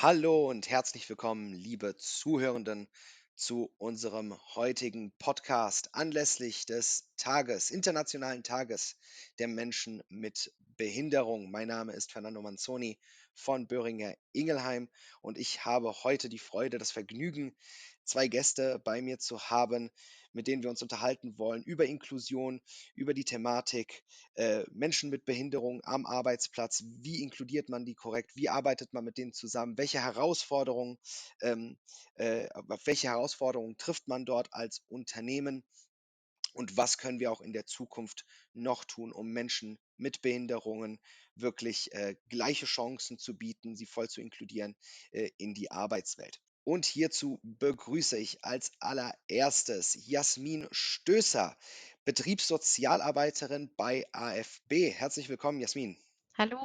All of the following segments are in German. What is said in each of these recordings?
Hallo und herzlich willkommen, liebe Zuhörenden, zu unserem heutigen Podcast anlässlich des Internationalen Tages der Menschen mit Behinderung. Mein Name ist Fernando Manzoni von Böhringer Ingelheim und ich habe heute die Freude, das Vergnügen, zwei Gäste bei mir zu haben, mit denen wir uns unterhalten wollen über Inklusion, über die Thematik Menschen mit Behinderung am Arbeitsplatz. Wie inkludiert man die korrekt? Wie arbeitet man mit denen zusammen? Ähm, auf welche Herausforderungen trifft man dort als Unternehmen? Und was können wir auch in der Zukunft noch tun, um Menschen mit Behinderungen wirklich gleiche Chancen zu bieten, sie voll zu inkludieren in die Arbeitswelt? Und hierzu begrüße ich als allererstes Jasmin Stößer, Betriebssozialarbeiterin bei AFB. Herzlich willkommen, Jasmin. Hallo,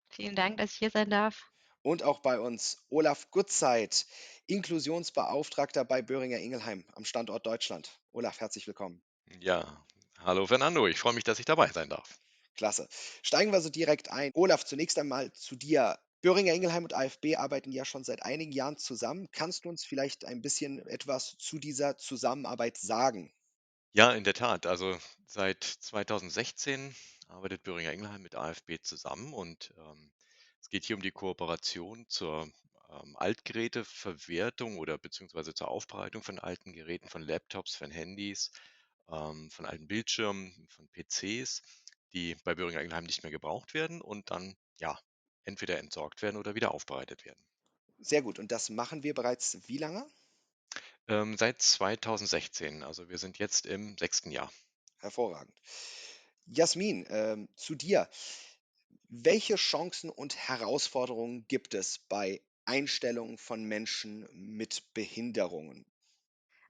vielen Dank, dass ich hier sein darf. Und auch bei uns Olaf Gutzeit, Inklusionsbeauftragter bei Böhringer Ingelheim am Standort Deutschland. Olaf, herzlich willkommen. Ja, hallo Fernando, ich freue mich, dass ich dabei sein darf. Klasse. Steigen wir so direkt ein. Olaf, zunächst einmal zu dir. Böhringer Ingelheim und AFB arbeiten ja schon seit einigen Jahren zusammen. Kannst du uns vielleicht ein bisschen etwas zu dieser Zusammenarbeit sagen? Ja, in der Tat, also seit 2016 arbeitet Boehringer Ingelheim mit AFB zusammen und es geht hier um die Kooperation zur Altgeräteverwertung oder beziehungsweise zur Aufbereitung von alten Geräten, von Laptops, von Handys, von alten Bildschirmen, von PCs, die bei Boehringer Ingelheim nicht mehr gebraucht werden und dann ja entweder entsorgt werden oder wieder aufbereitet werden. Sehr gut. Und das machen wir bereits wie lange? Seit 2016, also wir sind jetzt im 6. Jahr. Hervorragend. Jasmin, zu dir. Welche Chancen und Herausforderungen gibt es bei Einstellung von Menschen mit Behinderungen?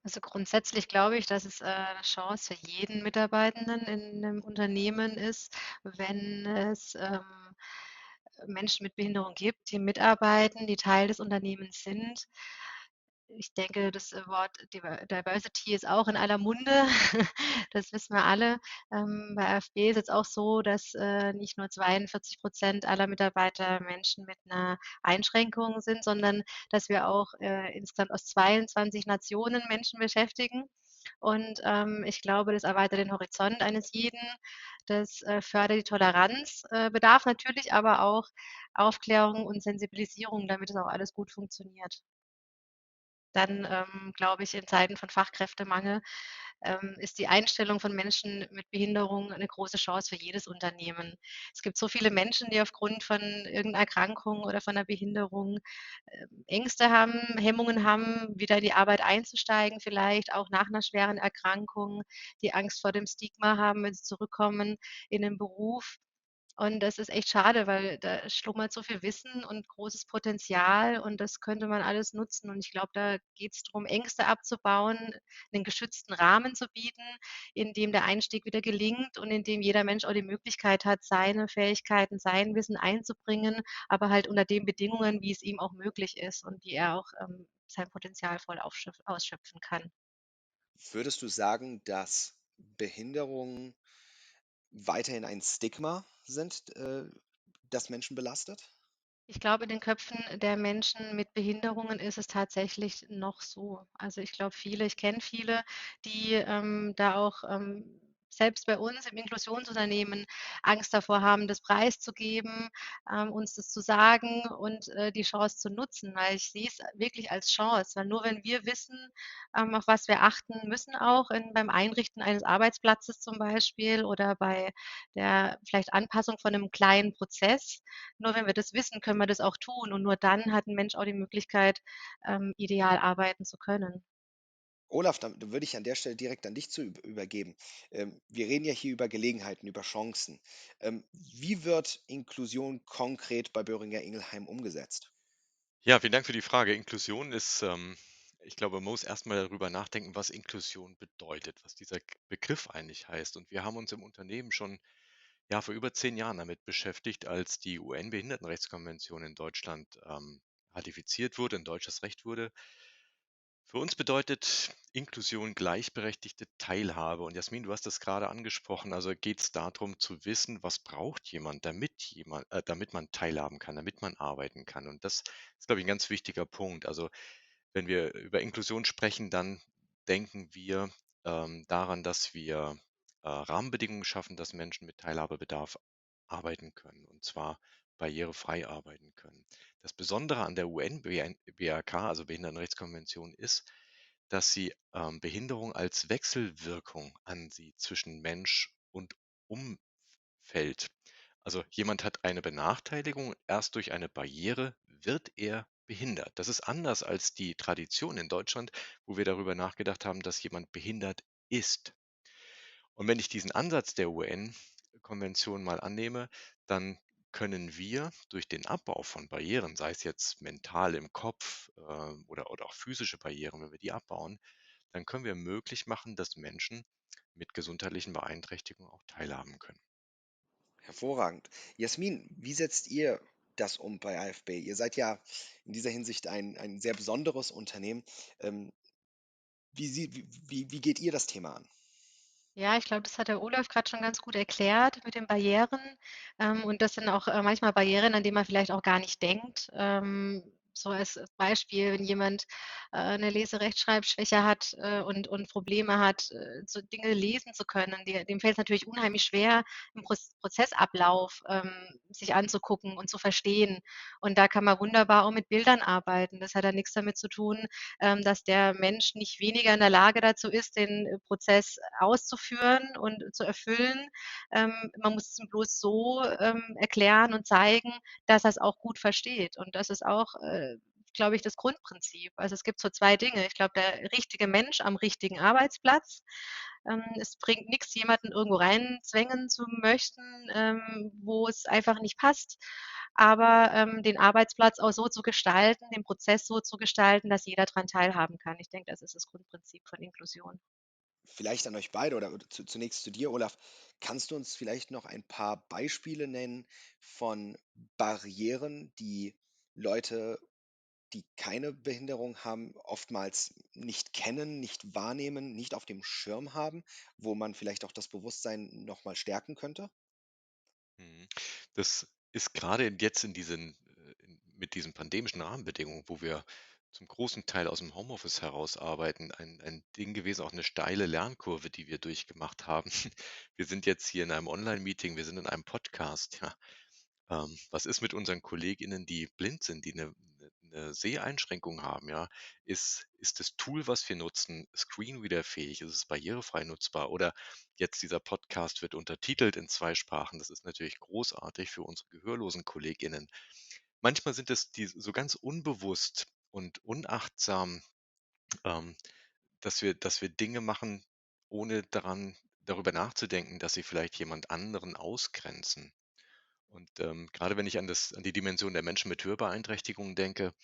Also grundsätzlich glaube ich, dass es 'ne Chance für jeden Mitarbeitenden in 'nem Unternehmen ist, wenn es, Menschen mit Behinderung gibt, die mitarbeiten, die Teil des Unternehmens sind. Ich denke, das, Wort Diversity ist auch in aller Munde. Das wissen wir alle. Bei AfB ist es auch so, dass, nicht nur 42% aller Mitarbeiter Menschen mit einer Einschränkung sind, sondern dass wir auch, insgesamt aus 22 Nationen Menschen beschäftigen. Und, ich glaube, das erweitert den Horizont eines jeden. Das, fördert die Toleranz, bedarf natürlich aber auch Aufklärung und Sensibilisierung, damit es auch alles gut funktioniert. Dann, glaube ich, in Zeiten von Fachkräftemangel, ist die Einstellung von Menschen mit Behinderung eine große Chance für jedes Unternehmen. Es gibt so viele Menschen, die aufgrund von irgendeiner Erkrankung oder von einer Behinderung, Ängste haben, Hemmungen haben, wieder in die Arbeit einzusteigen, vielleicht auch nach einer schweren Erkrankung, die Angst vor dem Stigma haben, wenn sie zurückkommen in den Beruf. Und das ist echt schade, weil da schlummert so viel Wissen und großes Potenzial und das könnte man alles nutzen. Und ich glaube, da geht es darum, Ängste abzubauen, einen geschützten Rahmen zu bieten, in dem der Einstieg wieder gelingt und in dem jeder Mensch auch die Möglichkeit hat, seine Fähigkeiten, sein Wissen einzubringen, aber halt unter den Bedingungen, wie es ihm auch möglich ist und wie er auch, sein Potenzial voll ausschöpfen kann. Würdest du sagen, dass Behinderungen weiterhin ein Stigma sind, das Menschen belastet? Ich glaube, in den Köpfen der Menschen mit Behinderungen ist es tatsächlich noch so. Also, ich kenne viele, die, da auch, selbst bei uns im Inklusionsunternehmen Angst davor haben, das preiszugeben, uns das zu sagen und, die Chance zu nutzen, weil ich sehe es wirklich als Chance, weil nur wenn wir wissen, auf was wir achten müssen auch beim Einrichten eines Arbeitsplatzes zum Beispiel oder bei der vielleicht Anpassung von einem kleinen Prozess, nur wenn wir das wissen, können wir das auch tun und nur dann hat 'n Mensch auch die Möglichkeit, ideal arbeiten zu können. Olaf, dann würde ich an der Stelle direkt an dich zu übergeben. Wir reden ja hier über Gelegenheiten, über Chancen. Wie wird Inklusion konkret bei Böhringer Ingelheim umgesetzt? Ja, vielen Dank für die Frage. Inklusion ist, ich glaube, man muss erst mal darüber nachdenken, was Inklusion bedeutet, was dieser Begriff eigentlich heißt. Und wir haben uns im Unternehmen schon ja, vor über 10 Jahren damit beschäftigt, als die UN-Behindertenrechtskonvention in Deutschland ratifiziert wurde, in deutsches Recht wurde. Für uns bedeutet Inklusion gleichberechtigte Teilhabe. Und Jasmin, du hast das gerade angesprochen. Also geht es darum zu wissen, was braucht damit man teilhaben kann, damit man arbeiten kann. Und das ist, glaube ich, ein ganz wichtiger Punkt. Also wenn wir über Inklusion sprechen, dann denken wir daran, dass wir Rahmenbedingungen schaffen, dass Menschen mit Teilhabebedarf arbeiten können, und zwar barrierefrei arbeiten können. Das Besondere an der UN-BRK, also Behindertenrechtskonvention, ist, dass sie Behinderung als Wechselwirkung ansieht zwischen Mensch und Umfeld. Also jemand hat eine Benachteiligung und erst durch eine Barriere wird er behindert. Das ist anders als die Tradition in Deutschland, wo wir darüber nachgedacht haben, dass jemand behindert ist. Und wenn ich diesen Ansatz der UN-Konvention mal annehme, dann können wir durch den Abbau von Barrieren, sei es jetzt mental im Kopf oder auch physische Barrieren, wenn wir die abbauen, dann können wir möglich machen, dass Menschen mit gesundheitlichen Beeinträchtigungen auch teilhaben können. Hervorragend. Jasmin, wie setzt ihr das um bei AFB? Ihr seid ja in dieser Hinsicht ein sehr besonderes Unternehmen. Ähm, wie geht ihr das Thema an? Ja, ich glaube, das hat der Olaf gerade schon ganz gut erklärt mit den Barrieren. Und das sind auch, manchmal Barrieren, an die man vielleicht auch gar nicht denkt. So als Beispiel, wenn jemand, 'ne Lese-Rechtschreibschwäche hat, und Probleme hat, so Dinge lesen zu können, dem fällt es natürlich unheimlich schwer, im Prozessablauf, sich anzugucken und zu verstehen. Und da kann man wunderbar auch mit Bildern arbeiten. Das hat dann nichts damit zu tun, dass der Mensch nicht weniger in der Lage dazu ist, den Prozess auszuführen und zu erfüllen. Man muss es ihm bloß so, erklären und zeigen, dass er's auch gut versteht. Und das ist auch, glaube ich, das Grundprinzip. Also, es gibt so 2 Dinge. Ich glaube, der richtige Mensch am richtigen Arbeitsplatz. Es bringt nix, jemanden irgendwo reinzwängen zu möchten, wo es einfach nicht passt. Aber, den Arbeitsplatz auch so zu gestalten, den Prozess so zu gestalten, dass jeder dran teilhaben kann. Ich denke, das ist das Grundprinzip von Inklusion. Vielleicht an euch beide oder zunächst zu dir, Olaf. Kannst du uns vielleicht noch ein paar Beispiele nennen von Barrieren, die Leute, die keine Behinderung haben, oftmals nicht kennen, nicht wahrnehmen, nicht auf dem Schirm haben, wo man vielleicht auch das Bewusstsein noch mal stärken könnte? Mhm. Das ist gerade jetzt mit diesen pandemischen Rahmenbedingungen, wo wir zum großen Teil aus dem Homeoffice heraus arbeiten, ein Ding gewesen, auch eine steile Lernkurve, die wir durchgemacht haben. Wir sind jetzt hier in einem Online-Meeting, wir sind in einem Podcast, ja. Was ist mit unseren KollegInnen, die blind sind, die eine Seheinschränkung haben, ja? Ist das Tool, was wir nutzen, screenreaderfähig? Ist es barrierefrei nutzbar? Oder jetzt dieser Podcast wird untertitelt in 2 Sprachen. Das ist natürlich großartig für unsere gehörlosen KollegInnen. Manchmal sind es die so ganz unbewusst und unachtsam, ähm, dass wir Dinge machen, ohne darüber nachzudenken, dass sie vielleicht jemand anderen ausgrenzen. Und grade wenn ich an die Dimension der Menschen mit Hörbeeinträchtigungen denke,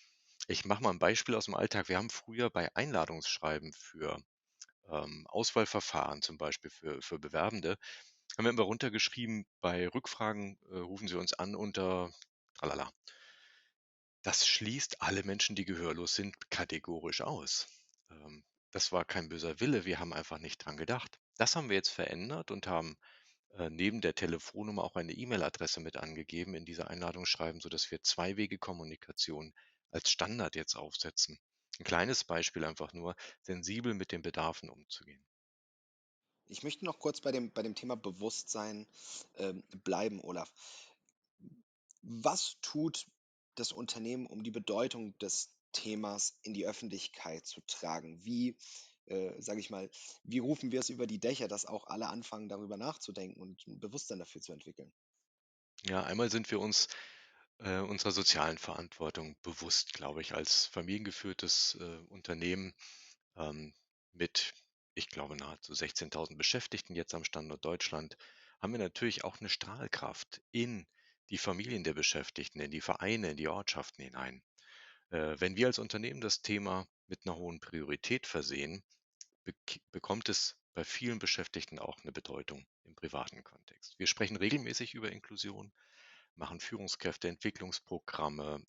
ich mache mal ein Beispiel aus dem Alltag. Wir haben früher bei Einladungsschreiben für Auswahlverfahren, zum Beispiel für Bewerbende, haben wir immer runtergeschrieben: „Bei Rückfragen rufen Sie uns an unter tralala." Das schließt alle Menschen, die gehörlos sind, kategorisch aus. Das war kein böser Wille, wir haben einfach nicht dran gedacht. Das haben wir jetzt verändert und haben neben der Telefonnummer auch eine E-Mail-Adresse mit angegeben in dieser Einladungsschreiben, sodass wir Zwei-Wege-Kommunikation als Standard jetzt aufsetzen. Ein kleines Beispiel einfach nur, sensibel mit den Bedarfen umzugehen. Ich möchte noch kurz bei dem Thema Bewusstsein, bleiben, Olaf. Was tut das Unternehmen, um die Bedeutung des Themas in die Öffentlichkeit zu tragen? Sage ich mal, wie rufen wir es über die Dächer, dass auch alle anfangen, darüber nachzudenken und 'n Bewusstsein dafür zu entwickeln? Ja, einmal sind wir uns unserer sozialen Verantwortung bewusst, glaube ich, als familiengeführtes Unternehmen ähm, mit, ich glaube, nahezu 16.000 Beschäftigten jetzt am Standort Deutschland, haben wir natürlich auch eine Strahlkraft in die Familien der Beschäftigten, in die Vereine, in die Ortschaften hinein. Wenn wir als Unternehmen das Thema mit einer hohen Priorität versehen, bekommt es bei vielen Beschäftigten auch eine Bedeutung im privaten Kontext. Wir sprechen regelmäßig über Inklusion, machen Führungskräfteentwicklungsprogramme,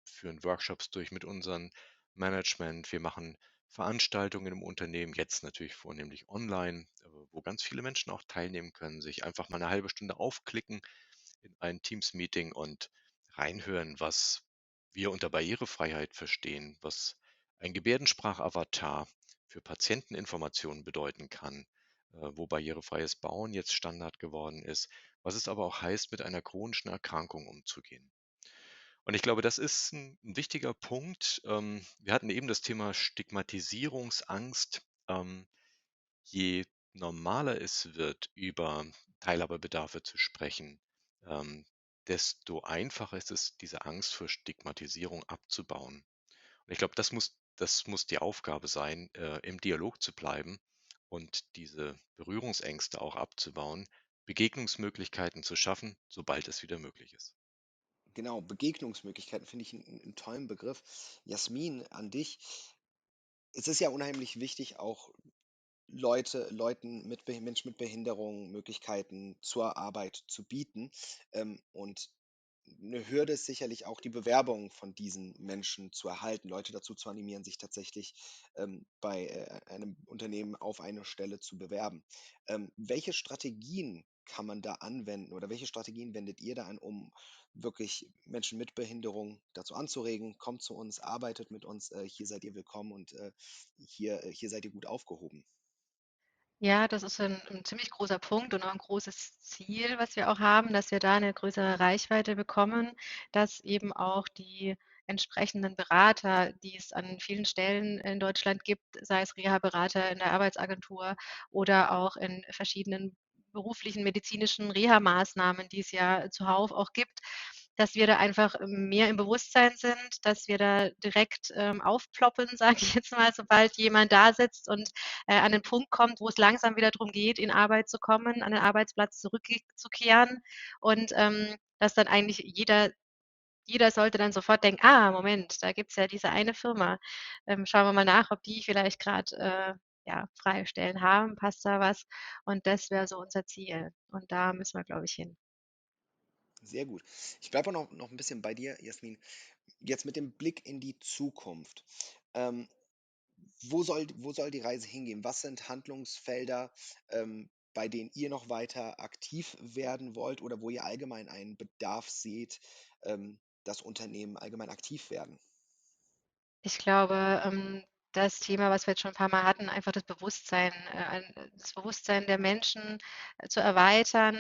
führen Workshops durch mit unserem Management. Wir machen Veranstaltungen im Unternehmen, jetzt natürlich vornehmlich online, wo ganz viele Menschen auch teilnehmen können, sich einfach mal eine halbe Stunde aufklicken in ein Teams-Meeting und reinhören, was wir unter Barrierefreiheit verstehen, was ein Gebärdensprachavatar für Patienteninformationen bedeuten kann, wo barrierefreies Bauen jetzt Standard geworden ist, was es aber auch heißt, mit einer chronischen Erkrankung umzugehen. Und ich glaube, das ist ein wichtiger Punkt. Wir hatten eben das Thema Stigmatisierungsangst. Je normaler es wird, über Teilhabebedarfe zu sprechen, ähm, desto einfacher ist es, diese Angst vor Stigmatisierung abzubauen. Und ich glaube, das muss die Aufgabe sein, im Dialog zu bleiben und diese Berührungsängste auch abzubauen, Begegnungsmöglichkeiten zu schaffen, sobald es wieder möglich ist. Genau, Begegnungsmöglichkeiten finde ich einen tollen Begriff. Jasmin, an dich. Es ist ja unheimlich wichtig, auch Leuten Menschen mit Behinderung Möglichkeiten zur Arbeit zu bieten. Und eine Hürde ist sicherlich auch die Bewerbung von diesen Menschen zu erhalten, Leute dazu zu animieren, sich tatsächlich bei einem Unternehmen auf eine Stelle zu bewerben. Welche Strategien kann man da anwenden oder welche Strategien wendet ihr da an, um wirklich Menschen mit Behinderung dazu anzuregen, kommt zu uns, arbeitet mit uns, hier seid ihr willkommen und hier seid ihr gut aufgehoben. Ja, das ist ein ziemlich großer Punkt und auch ein großes Ziel, was wir auch haben, dass wir da eine größere Reichweite bekommen, dass eben auch die entsprechenden Berater, die es an vielen Stellen in Deutschland gibt, sei es Reha-Berater in der Arbeitsagentur oder auch in verschiedenen beruflichen medizinischen Reha-Maßnahmen, die es ja zuhauf auch gibt, dass wir da einfach mehr im Bewusstsein sind, dass wir da direkt, aufploppen, sage ich jetzt mal, sobald jemand da sitzt und an den Punkt kommt, wo es langsam wieder darum geht, in Arbeit zu kommen, an den Arbeitsplatz zurückzukehren und, dass dann eigentlich jeder sollte dann sofort denken: „Ah, Moment, da gibt's ja diese eine Firma. Schauen wir mal nach, ob die vielleicht gerade ja, freie Stellen haben. Passt da was?“ Und das wäre so unser Ziel. Und da müssen wir, glaube ich, hin. Sehr gut. Ich bleibe auch noch ein bisschen bei dir, Jasmin. Jetzt mit dem Blick in die Zukunft. Ähm, wo soll die Reise hingehen? Was sind Handlungsfelder, bei denen ihr noch weiter aktiv werden wollt oder wo ihr allgemein einen Bedarf seht, dass Unternehmen allgemein aktiv werden? Ich glaube, das Thema, was wir jetzt schon ein paar Mal hatten, einfach das Bewusstsein der Menschen, zu erweitern,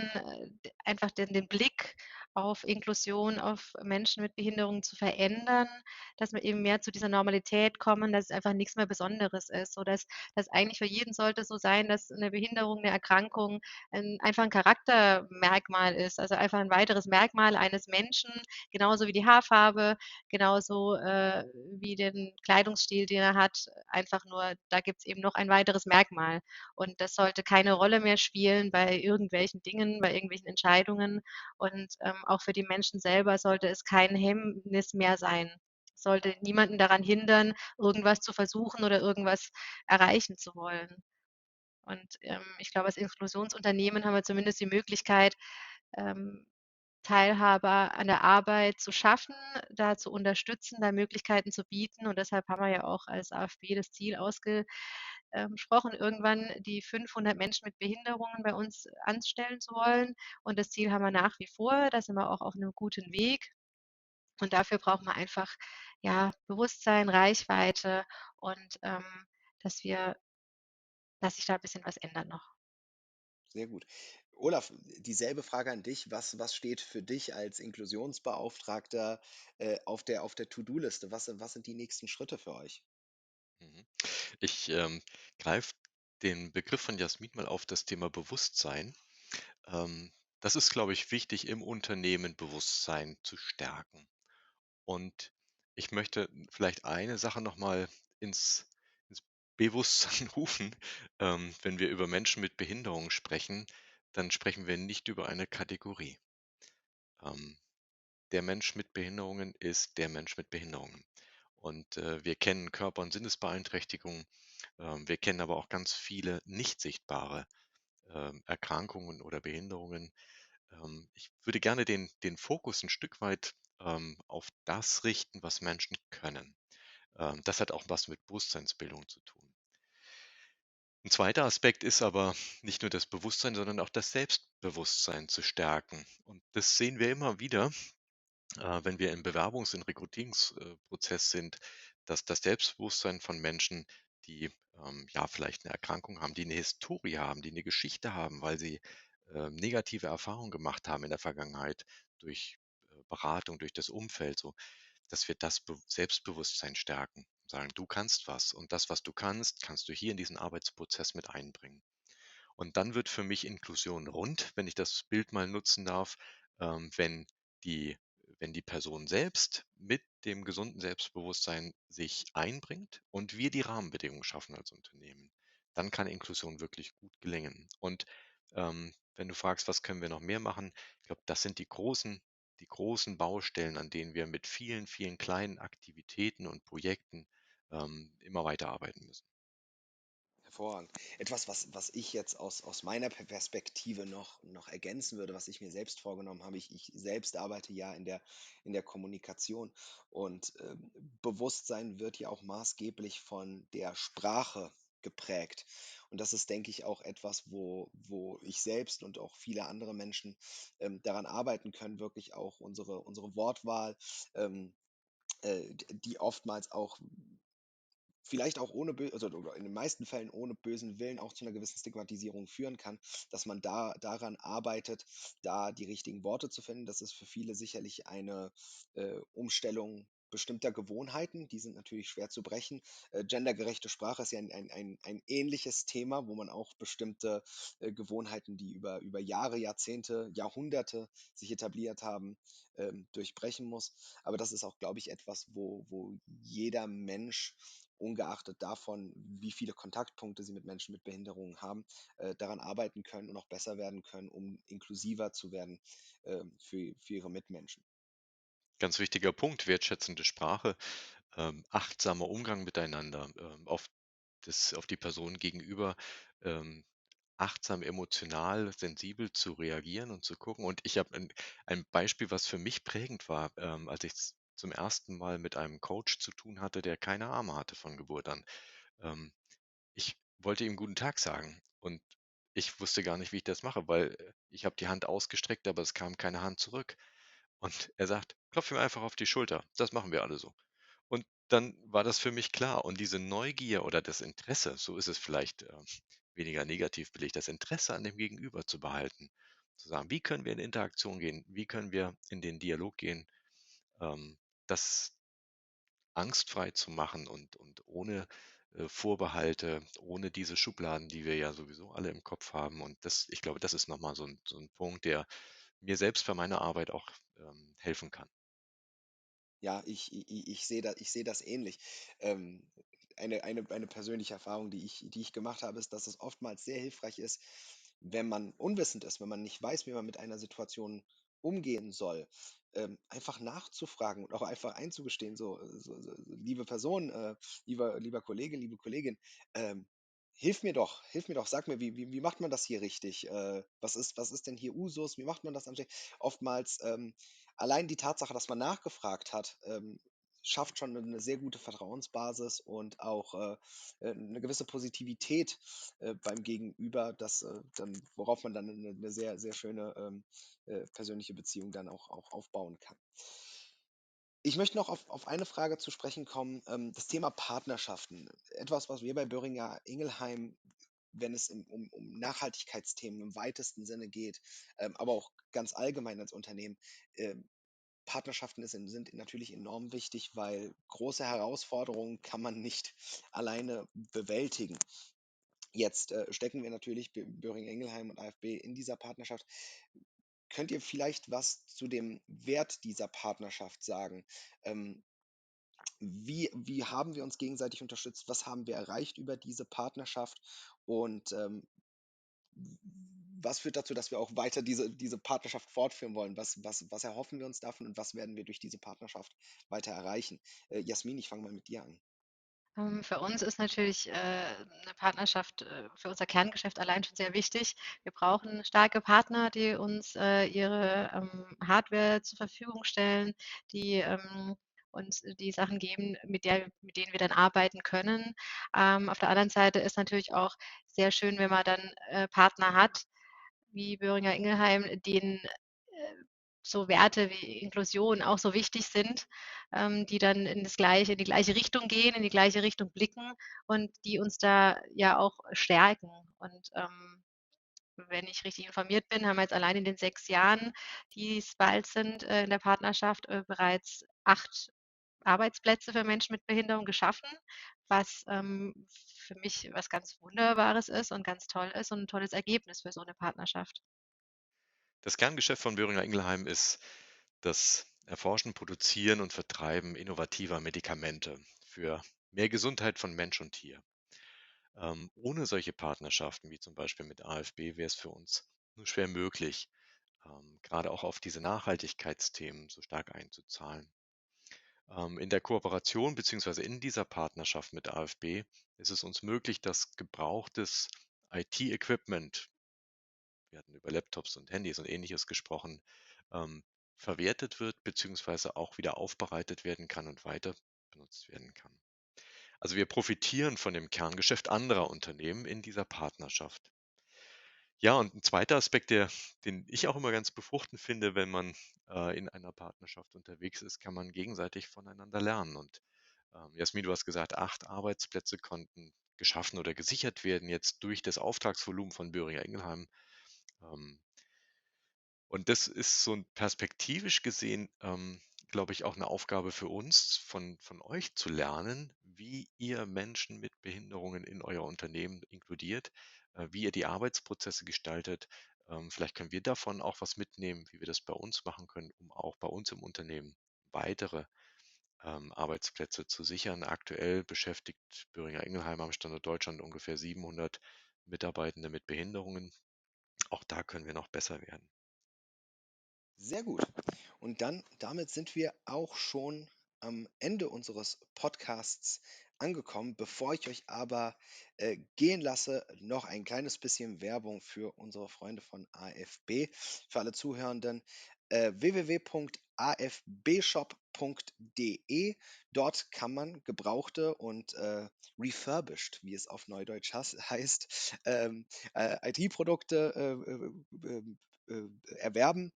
einfach den Blick auf Inklusion, auf Menschen mit Behinderungen zu verändern, dass wir eben mehr zu dieser Normalität kommen, dass es einfach nichts mehr Besonderes ist, sodass das eigentlich für jeden sollte so sein, dass eine Behinderung, eine Erkrankung einfach ein Charaktermerkmal ist, also einfach ein weiteres Merkmal eines Menschen, genauso wie die Haarfarbe, genauso, wie den Kleidungsstil, den er hat, einfach nur, da gibt's eben noch ein weiteres Merkmal. Und das sollte keine Rolle mehr spielen bei irgendwelchen Dingen, bei irgendwelchen Entscheidungen. Und, auch für die Menschen selber sollte es kein Hemmnis mehr sein. Sollte niemanden daran hindern, irgendwas zu versuchen oder irgendwas erreichen zu wollen. Und, ich glaube, als Inklusionsunternehmen haben wir zumindest die Möglichkeit, ähm, Teilhabe an der Arbeit zu schaffen, da zu unterstützen, da Möglichkeiten zu bieten. Und deshalb haben wir ja auch als AfB das Ziel gesprochen, irgendwann die 500 Menschen mit Behinderungen bei uns anstellen zu wollen. Und das Ziel haben wir nach wie vor. Da sind wir auch auf einem guten Weg. Und dafür brauchen wir einfach, ja, Bewusstsein, Reichweite und, dass wir dass sich da ein bisschen was ändert noch. Sehr gut. Olaf, dieselbe Frage an dich. Was steht für dich als Inklusionsbeauftragter, auf der To-do-Liste? Was sind die nächsten Schritte für euch? Mhm. Ich greife den Begriff von Jasmin mal auf, das Thema Bewusstsein. Das ist, glaube ich, wichtig im Unternehmen, Bewusstsein zu stärken. Und ich möchte vielleicht eine Sache nochmal ins Bewusstsein rufen. Wenn wir über Menschen mit Behinderungen sprechen, dann sprechen wir nicht über eine Kategorie. Ähm, Der Mensch mit Behinderungen ist der Mensch mit Behinderungen. Und wir kennen Körper- und Sinnesbeeinträchtigungen. Wir kennen aber auch ganz viele nicht sichtbare Erkrankungen oder Behinderungen. Ich würde gerne den Fokus ein Stück weit auf das richten, was Menschen können. Das hat auch was mit Bewusstseinsbildung zu tun. Ein zweiter Aspekt ist aber nicht nur das Bewusstsein, sondern auch das Selbstbewusstsein zu stärken. Und das sehen wir immer wieder, wenn wir im Bewerbungs- und Rekrutierungsprozess sind, dass das Selbstbewusstsein von Menschen, die ja vielleicht eine Erkrankung haben, die eine Historie haben, die eine Geschichte haben, weil sie negative Erfahrungen gemacht haben in der Vergangenheit durch Beratung, durch das Umfeld, so, dass wir das Selbstbewusstsein stärken. Sagen, du kannst was und das, was du kannst, kannst du hier in diesen Arbeitsprozess mit einbringen. Und dann wird für mich Inklusion rund, wenn ich das Bild mal nutzen darf, wenn die, wenn die Person selbst mit dem gesunden Selbstbewusstsein sich einbringt und wir die Rahmenbedingungen schaffen als Unternehmen, dann kann Inklusion wirklich gut gelingen. Und wenn du fragst, was können wir noch mehr machen, ich glaube, das sind die großen Baustellen, an denen wir mit vielen, vielen kleinen Aktivitäten und Projekten immer weiterarbeiten müssen. Hervorragend. Etwas, was ich jetzt aus meiner Perspektive noch ergänzen würde, was ich mir selbst vorgenommen habe. Ich selbst arbeite ja in der Kommunikation und Bewusstsein wird ja auch maßgeblich von der Sprache geprägt. Und das ist, denke ich, auch etwas, wo ich selbst und auch viele andere Menschen daran arbeiten können, wirklich auch unsere Wortwahl, die oftmals auch vielleicht auch ohne also oder in den meisten Fällen ohne bösen Willen auch zu einer gewissen Stigmatisierung führen kann, dass man da daran arbeitet, da die richtigen Worte zu finden. Das ist für viele sicherlich eine Umstellung bestimmter Gewohnheiten, die sind natürlich schwer zu brechen. Gendergerechte Sprache ist ja ein ähnliches Thema, wo man auch bestimmte Gewohnheiten, die über Jahre, Jahrzehnte, Jahrhunderte sich etabliert haben, durchbrechen muss. Aber das ist auch, glaube ich, etwas, wo jeder Mensch ungeachtet davon, wie viele Kontaktpunkte sie mit Menschen mit Behinderungen haben, daran arbeiten können und auch besser werden können, um inklusiver zu werden für ihre Mitmenschen. Ganz wichtiger Punkt, wertschätzende Sprache, achtsamer Umgang miteinander, auf die Person gegenüber, ähm, achtsam, emotional, sensibel zu reagieren und zu gucken. Und ich habe ein Beispiel, was für mich prägend war, als ich zum ersten Mal mit einem Coach zu tun hatte, der keine Arme hatte von Geburt an. Ähm, Ich wollte ihm guten Tag sagen und ich wusste gar nicht, wie ich das mache, weil ich habe die Hand ausgestreckt, aber es kam keine Hand zurück. Und er sagt: „Klopf ihm einfach auf die Schulter. Das machen wir alle so.“ Und dann war das für mich klar. Und diese Neugier oder das Interesse, so ist es vielleicht weniger negativ belegt, das Interesse an dem Gegenüber zu behalten. Zu sagen, wie können wir in Interaktion gehen? Wie können wir in den Dialog gehen? Das angstfrei zu machen und ohne Vorbehalte, ohne diese Schubladen, die wir ja sowieso alle im Kopf haben. Und das, ich glaube, das ist nochmal so ein Punkt, der mir selbst bei meiner Arbeit auch helfen kann. Ja, ich sehe das ähnlich. Ähm, eine persönliche Erfahrung, die ich gemacht habe, ist, dass es oftmals sehr hilfreich ist, wenn man unwissend ist, wenn man nicht weiß, wie man mit einer Situation umgehen soll, einfach nachzufragen und auch einfach einzugestehen, liebe Person, lieber Kollege, liebe Kollegin, ähm, hilf mir doch, sag mir, wie macht man das hier richtig? Was ist denn hier Usus? Wie macht man das anständig? Oftmals allein die Tatsache, dass man nachgefragt hat, schafft schon eine sehr gute Vertrauensbasis und auch 'ne gewisse Positivität beim Gegenüber, worauf man dann eine sehr, sehr schöne persönliche Beziehung dann auch aufbauen kann. Ich möchte noch auf eine Frage zu sprechen kommen, das Thema Partnerschaften. Etwas, was wir bei Boehringer Ingelheim, wenn es um Nachhaltigkeitsthemen im weitesten Sinne geht, aber auch ganz allgemein als Unternehmen, ähm, Partnerschaften sind natürlich enorm wichtig, weil große Herausforderungen kann man nicht alleine bewältigen. Jetzt stecken wir natürlich, Boehringer Ingelheim und AfB, in dieser Partnerschaft. Könnt ihr vielleicht was zu dem Wert dieser Partnerschaft sagen? Ähm, wie haben wir uns gegenseitig unterstützt? Was haben wir erreicht über diese Partnerschaft? Und was führt dazu, dass wir auch weiter diese Partnerschaft fortführen wollen? Was erhoffen wir uns davon und was werden wir durch diese Partnerschaft weiter erreichen? Jasmin, ich fange mal mit dir an. Für uns ist natürlich, 'ne Partnerschaft, für unser Kerngeschäft allein schon sehr wichtig. Wir brauchen starke Partner, die uns, ihre, Hardware zur Verfügung stellen, die, uns die Sachen geben, mit denen wir dann arbeiten können. Auf der anderen Seite ist natürlich auch sehr schön, wenn man dann, Partner hat, wie Boehringer Ingelheim, denen, so Werte wie Inklusion auch so wichtig sind, die dann in die gleiche Richtung gehen, in die gleiche Richtung blicken und die uns da ja auch stärken. Und, wenn ich richtig informiert bin, haben wir jetzt allein in den 6 Jahren, die es bald sind, in der Partnerschaft, bereits 8 Arbeitsplätze für Menschen mit Behinderung geschaffen, was, für mich was ganz Wunderbares ist und ganz toll ist und 'n tolles Ergebnis für so 'ne Partnerschaft. Das Kerngeschäft von Boehringer Ingelheim ist das Erforschen, Produzieren und Vertreiben innovativer Medikamente für mehr Gesundheit von Mensch und Tier. Ohne solche Partnerschaften, wie zum Beispiel mit AfB, wäre es für uns nur schwer möglich, gerade auch auf diese Nachhaltigkeitsthemen so stark einzuzahlen. In der Kooperation beziehungsweise in dieser Partnerschaft mit AfB ist es uns möglich, dass gebrauchtes IT-Equipment, wir hatten über Laptops und Handys und Ähnliches gesprochen, ähm, verwertet wird beziehungsweise auch wieder aufbereitet werden kann und weiter benutzt werden kann. Also wir profitieren von dem Kerngeschäft anderer Unternehmen in dieser Partnerschaft. Ja, und ein zweiter Aspekt, den ich auch immer ganz befruchtend finde, wenn man in einer Partnerschaft unterwegs ist, kann man gegenseitig voneinander lernen. Und Jasmin, du hast gesagt, 8 Arbeitsplätze konnten geschaffen oder gesichert werden jetzt durch das Auftragsvolumen von Boehringer Ingelheim. Ähm, und das ist so 'n perspektivisch gesehen, glaube ich, auch eine Aufgabe für uns, von euch zu lernen, wie ihr Menschen mit Behinderungen in euer Unternehmen inkludiert, wie ihr die Arbeitsprozesse gestaltet. Vielleicht können wir davon auch was mitnehmen, wie wir das bei uns machen können, um auch bei uns im Unternehmen weitere, Arbeitsplätze zu sichern. Aktuell beschäftigt Boehringer Ingelheim am Standort Deutschland ungefähr 700 Mitarbeitende mit Behinderungen. Auch da können wir noch besser werden. Sehr gut. Und dann, damit sind wir auch schon am Ende unseres Podcasts angekommen. Bevor ich euch aber gehen lasse, noch ein kleines bisschen Werbung für unsere Freunde von AFB. Für alle Zuhörenden, www.afbshop.de. Dort kann man gebrauchte und refurbished, wie es auf Neudeutsch heißt, IT-Produkte erwerben,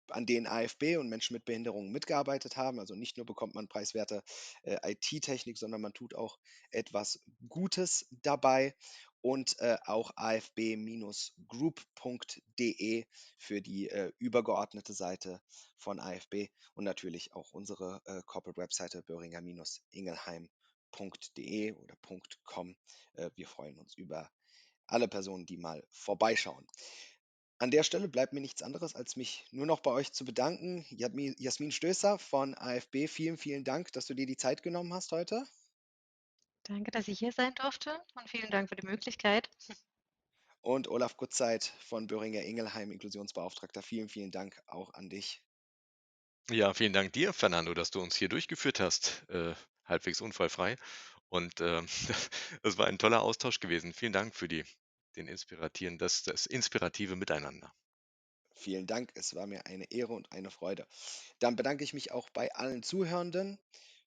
an denen AfB und Menschen mit Behinderungen mitgearbeitet haben. Also nicht nur bekommt man preiswerte IT-Technik, sondern man tut auch etwas Gutes dabei. Und auch afb-group.de für die übergeordnete Seite von AfB und natürlich auch unsere Corporate-Webseite boehringer-ingelheim.de oder .com. Wir freuen uns über alle Personen, die mal vorbeischauen. An der Stelle bleibt mir nichts anderes, als mich nur noch bei euch zu bedanken. Jasmin Stößer von AfB, vielen, vielen Dank, dass du dir die Zeit genommen hast heute. Danke, dass ich hier sein durfte und vielen Dank für die Möglichkeit. Und Olaf Gutzeit von Boehringer Ingelheim, Inklusionsbeauftragter, vielen, vielen Dank auch an dich. Ja, vielen Dank dir, Fernando, dass du uns hier durchgeführt hast, halbwegs unfallfrei. Und es war ein toller Austausch gewesen. Vielen Dank für das inspirative Miteinander. Vielen Dank, es war mir eine Ehre und eine Freude. Dann bedanke ich mich auch bei allen Zuhörenden.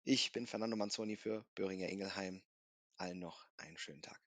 Ich bin Fernando Manzoni für Boehringer Ingelheim. Allen noch einen schönen Tag.